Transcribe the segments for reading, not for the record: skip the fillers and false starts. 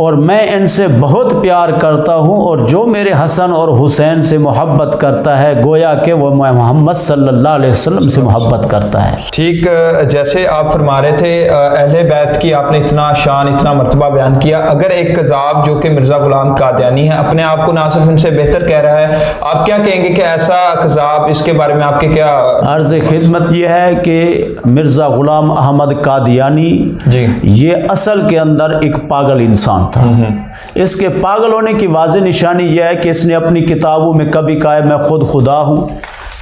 اور میں ان سے بہت پیار کرتا ہوں، اور جو میرے حسن اور حسین سے محبت کرتا ہے گویا کہ وہ محمد صلی اللہ علیہ وسلم سے محبت کرتا ہے۔ ٹھیک، جیسے آپ فرما رہے تھے اہل بیت کی آپ نے اتنا شان اتنا مرتبہ بیان کیا، اگر ایک قذاب جو کہ مرزا غلام قادیانی ہے اپنے آپ کو نہ صرف ان سے بہتر کہہ رہا ہے، آپ کیا کہیں گے کہ ایسا قذاب، اس کے بارے میں آپ کے کیا عرض خدمت یہ ہے کہ مرزا غلام احمد قادیانی جی یہ اصل کے اندر ایک پاگل انسان تھا۔ اس کے پاگل ہونے کی واضح نشانی یہ ہے کہ اس نے اپنی کتابوں میں کبھی کہا ہے میں خود خدا ہوں،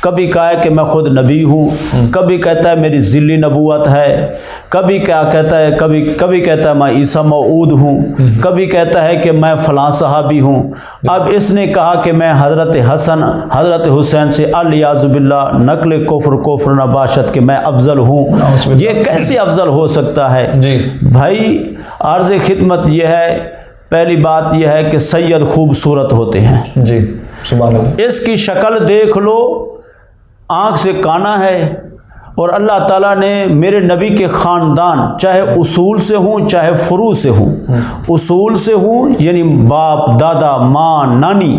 کبھی کہا ہے کہ میں خود نبی ہوں، کبھی کہتا ہے میری ذلی نبوت ہے، کبھی کیا کہتا ہے کبھی کہتا ہے میں عیسیٰ موعود ہوں، کبھی کہتا ہے کہ میں فلاں صحابی ہوں۔ اب اس نے کہا کہ میں حضرت حسن حضرت حسین سے الیاذ باللہ نقل کفر نباشت کہ میں افضل ہوں۔ یہ کیسے افضل ہو سکتا ہے؟ جی بھائی عرض خدمت یہ ہے، پہلی بات یہ ہے کہ سید خوبصورت ہوتے ہیں، جی سبحان اللہ، اس کی شکل دیکھ لو، آنکھ سے کانا ہے، اور اللہ تعالیٰ نے میرے نبی کے خاندان چاہے اصول سے ہوں چاہے فروع سے ہوں، اصول سے ہوں یعنی باپ دادا ماں نانی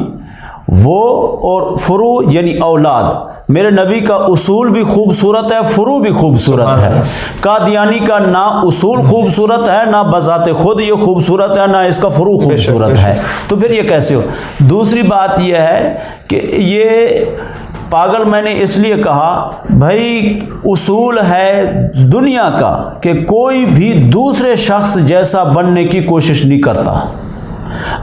وہ، اور فروع یعنی اولاد، میرے نبی کا اصول بھی خوبصورت ہے، فروع بھی خوبصورت ہے۔ قادیانی کا نہ اصول خوبصورت ہے، نہ بذات خود یہ خوبصورت ہے، نہ اس کا فروع خوبصورت ہے، تو پھر یہ کیسے ہو؟ دوسری بات یہ ہے کہ یہ پاگل میں نے اس لیے کہا، بھائی اصول ہے دنیا کا کہ کوئی بھی دوسرے شخص جیسا بننے کی کوشش نہیں کرتا،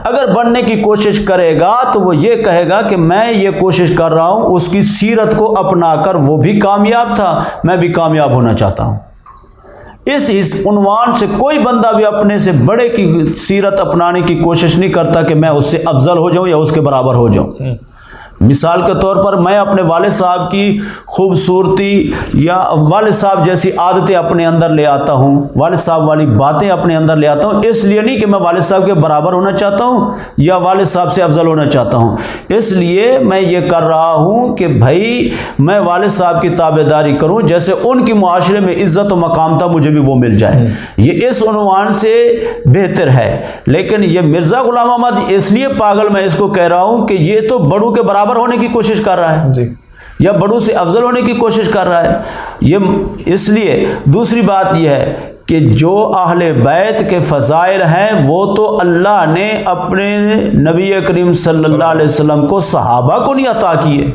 اگر بننے کی کوشش کرے گا تو وہ یہ کہے گا کہ میں یہ کوشش کر رہا ہوں، اس کی سیرت کو اپنا کر وہ بھی کامیاب تھا، میں بھی کامیاب ہونا چاہتا ہوں۔ اس عنوان سے کوئی بندہ بھی اپنے سے بڑے کی سیرت اپنانے کی کوشش نہیں کرتا کہ میں اس سے افضل ہو جاؤں یا اس کے برابر ہو جاؤں۔ مثال کے طور پر میں اپنے والد صاحب کی خوبصورتی یا والد صاحب جیسی عادتیں اپنے اندر لے آتا ہوں، والد صاحب والی باتیں اپنے اندر لے آتا ہوں، اس لیے نہیں کہ میں والد صاحب کے برابر ہونا چاہتا ہوں یا والد صاحب سے افضل ہونا چاہتا ہوں، اس لیے میں یہ کر رہا ہوں کہ بھائی میں والد صاحب کی تابع داری کروں، جیسے ان کی معاشرے میں عزت و مقام تھا مجھے بھی وہ مل جائے، یہ اس عنوان سے بہتر ہے۔ لیکن یہ مرزا غلام احمد اس لیے پاگل میں اس کو کہہ رہا ہوں کہ یہ تو بڑوں کے برابر ہونے کی کوشش کر رہا ہے، یا بڑوں سے افضل ہونے کی کوشش کر رہا ہے، یہ اس لیے۔ دوسری بات یہ ہے کہ جو اہل بیت کے فضائل ہیں وہ تو اللہ نے اپنے نبی کریم صلی اللہ علیہ وسلم کو صحابہ کو نہیں عطا کیے،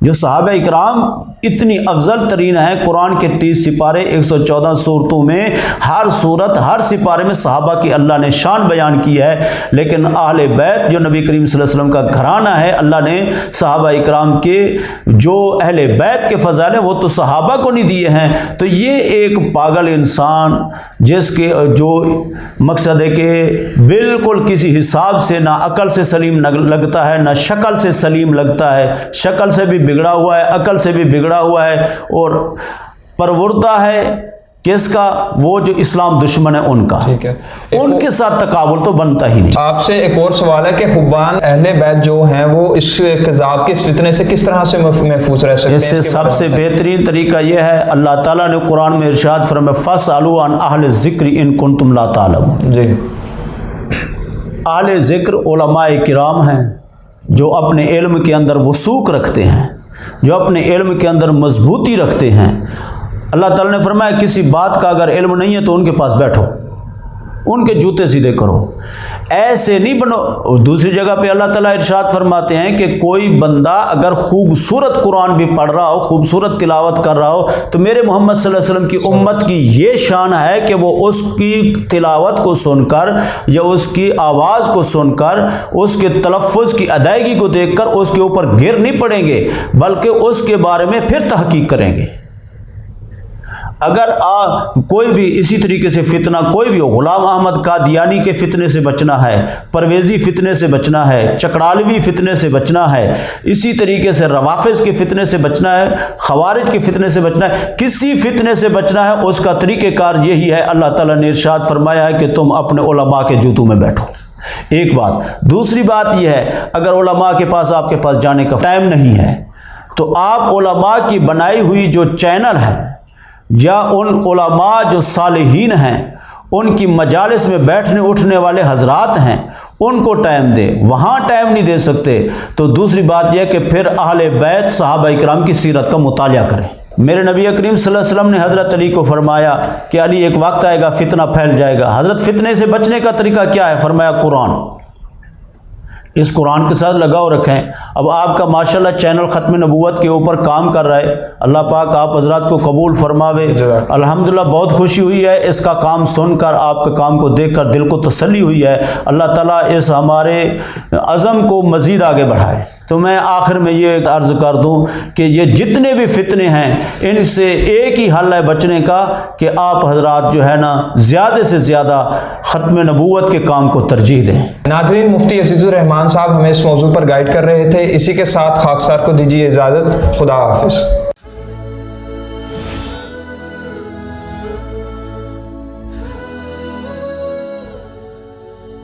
جو صحابہ اکرام اتنی افضل ترین ہیں، قرآن کے 30 سپارے 114 صورتوں میں ہر صورت ہر سپارے میں صحابہ کی اللہ نے شان بیان کی ہے، لیکن اہل بیت جو نبی کریم صلی اللہ علیہ وسلم کا گھرانہ ہے، اللہ نے صحابہ اکرام کے جو اہل بیت کے فضائل ہیں وہ تو صحابہ کو نہیں دیے ہیں۔ تو یہ ایک پاگل انسان جس کے جو مقصد ہے کہ بالکل کسی حساب سے نہ عقل سے سلیم لگتا ہے نہ شکل سے سلیم لگتا ہے، شکل سے بھی بگڑا ہوا ہے، عقل سے بھی بگڑا ہوا ہے، اور پروردہ ہے کس کا؟ وہ جو اسلام دشمن ہے ان کا، ان کے ساتھ تقابل تو بنتا ہی نہیں۔ آپ سے ایک اور سوال ہے کہ حبان اہل بیت جو ہیں وہ اس قذاب کے اس فتنے سے کس طرح سے محفوظ رہ سکتے ہیں؟ اس سے سب سے بہترین طریقہ یہ ہے، اللہ تعالیٰ نے قرآن میں ارشاد فرمایا فَاسْأَلُوا عَنْ أَهْلِ الذِّكْرِ إِن كُنتُمْ لَا تَعْلَمُونَ۔ جی، اہل ذکر علماء کرام ہیں جو اپنے علم کے اندر وثوق رکھتے ہیں، جو اپنے علم کے اندر مضبوطی رکھتے ہیں۔ اللہ تعالیٰ نے فرمایا کسی بات کا اگر علم نہیں ہے تو ان کے پاس بیٹھو، ان کے جوتے سیدھے کرو، ایسے نہیں بنو۔ دوسری جگہ پہ اللہ تعالیٰ ارشاد فرماتے ہیں کہ کوئی بندہ اگر خوبصورت قرآن بھی پڑھ رہا ہو، خوبصورت تلاوت کر رہا ہو، تو میرے محمد صلی اللہ علیہ وسلم کی امت کی یہ شان ہے کہ وہ اس کی تلاوت کو سن کر یا اس کی آواز کو سن کر اس کے تلفظ کی ادائیگی کو دیکھ کر اس کے اوپر گر نہیں پڑیں گے، بلکہ اس کے بارے میں پھر تحقیق کریں گے۔ اگر کوئی بھی اسی طریقے سے فتنہ کوئی بھی ہو، غلام احمد قادیانی کے فتنے سے بچنا ہے، پرویزی فتنے سے بچنا ہے، چکڑالوی فتنے سے بچنا ہے، اسی طریقے سے روافظ کے فتنے سے بچنا ہے، خوارج کے فتنے سے بچنا ہے، کسی فتنے سے بچنا ہے، اس کا طریقہ کار یہی ہے۔ اللہ تعالیٰ نے ارشاد فرمایا ہے کہ تم اپنے علماء کے جوتوں میں بیٹھو، ایک بات۔ دوسری بات یہ ہے، اگر علماء کے پاس آپ کے پاس جانے کا ٹائم نہیں ہے تو آپ علماء کی بنائی ہوئی جو چینل ہے یا ان علماء جو صالحین ہیں ان کی مجالس میں بیٹھنے اٹھنے والے حضرات ہیں ان کو ٹائم دے، وہاں ٹائم نہیں دے سکتے تو دوسری بات یہ کہ پھر اہل بیت صحابہ کرام کی سیرت کا مطالعہ کریں۔ میرے نبی کریم صلی اللہ علیہ وسلم نے حضرت علی کو فرمایا کہ علی ایک وقت آئے گا فتنہ پھیل جائے گا۔ حضرت فتنے سے بچنے کا طریقہ کیا ہے؟ فرمایا قرآن، اس قرآن کے ساتھ لگاؤ رکھیں۔ اب آپ کا ماشاءاللہ چینل ختم نبوت کے اوپر کام کر رہا ہے، اللہ پاک آپ حضرات کو قبول فرماوے۔ الحمدللہ بہت خوشی ہوئی ہے اس کا کام سن کر، آپ کے کام کو دیکھ کر دل کو تسلی ہوئی ہے۔ اللہ تعالیٰ اس ہمارے عزم کو مزید آگے بڑھائے۔ تو میں آخر میں یہ عرض کر دوں کہ یہ جتنے بھی فتنے ہیں ان سے ایک ہی حل ہے بچنے کا کہ آپ حضرات جو ہے نا زیادہ سے زیادہ ختم نبوت کے کام کو ترجیح دیں۔ ناظرین، مفتی عزیز الرحمان صاحب ہمیں اس موضوع پر گائیڈ کر رہے تھے۔ اسی کے ساتھ خاکسار کو دیجیے اجازت۔ خدا حافظ۔